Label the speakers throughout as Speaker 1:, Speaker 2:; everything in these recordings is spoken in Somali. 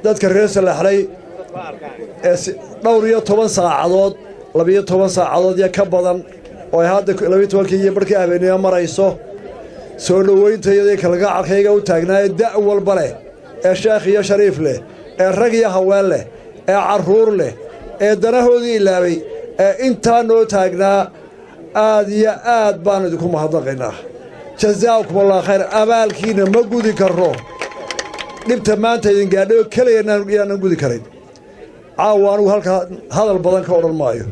Speaker 1: dadka reer Salaxley dhowr iyo 10 saacadood 12 saacadood ya ka badan oo hadda 12 iyo barkii habeenimo marayso soo dhaweynteedii kala gacalkayga u taagnaa da' walba leh ee sheekh iyo shariif leh ee rag iyo haween leh ee caruur leh ee danahoodii ilaabay ee inta noo taagnaa aad iyo aad baan idinku mahadnaqaynaa jazaakum allah khayr abaalkiina ma gudi karo dhibta maanta idin gaadhay kaliya gudi karin caawaan halka hadal badan ka oran maayo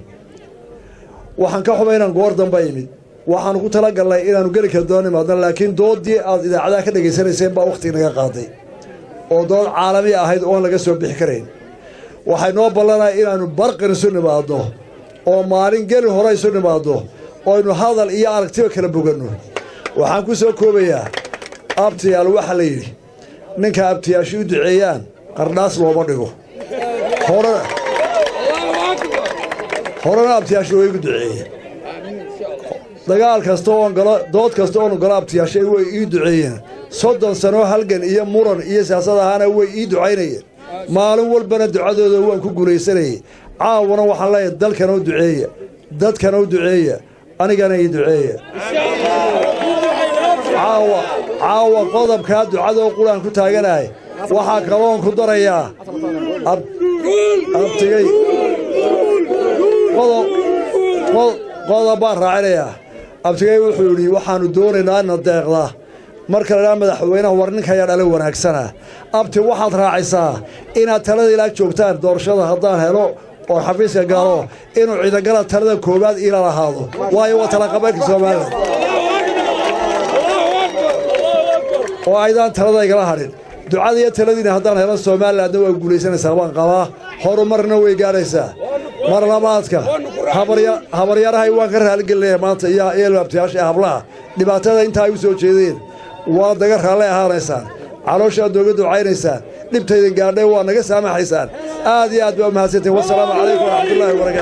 Speaker 1: waxaan ka xumaynaa goor dambe yimid waxaan ku tala galnay inaanu geli ka doonimaadna laakiin doodii aad idaacadaha ka dhageysanayseen baa waqti naga qaaday oo dood caalami ahayd oo laga soo bixi kareyn waxay noo ballanay inaanu barqin soo nimaadno oo maalin geli hore soo nimaadno oo inu hadal iyo aragtiyo kala boganno waxaan ku soo koobayaa abtiyaal waxa la yiri ninka abtiyaashu duceeyaan qardaas looma dhigo horena abtiyaashu way duceeyeen dagaal kasta oo galo dood kasta oo galo abtiyaashu way ii duceeyeen 30 sano halgan iyo muran iyo siyaasad ahaan way ii duceynayeen maalin walbana ducadooda waan ku guuleysanay caawana waxaan leeyahay dalkan oo duceeya dadkan oo duceeya anigana ii duceeya caawa qodobka ducada quraan ku taaganahay waxa kaloon ku darayaa abtigay qodob raacinaya abtigay wuxuu yiri waxaanu doonaynaa in deeqda marka la madaxweynaha warninka ayaa dhalay wanaagsana abti waxaad raacaysaa inaad talada ila joogtaan doorashada haddaan helo oo xafiiska galo inuu ciidagala talada koobaad ila lahaado waayo waa tala qabanka Soomaaliya oo aydan talada igala harin ducada iyo taladiina haddaan helo Soomaaliland waa guuleysanaysaa baan qabaa horumarna way gaaraysaa mar labaadka habaryarahay waan ka raaligelnay maanta iyo abtiyaasha hablaha dhibaatada inta ay u soo jeedeen waa daga raale ahaanaysaan caloosha dooga ducaynaysan dhibtaydan gaadhay waa naga saamaxaysaan aad iyo aad baa mahadsantiin wassalaamu calaykum wa rahmatullaahi wa barakaatuh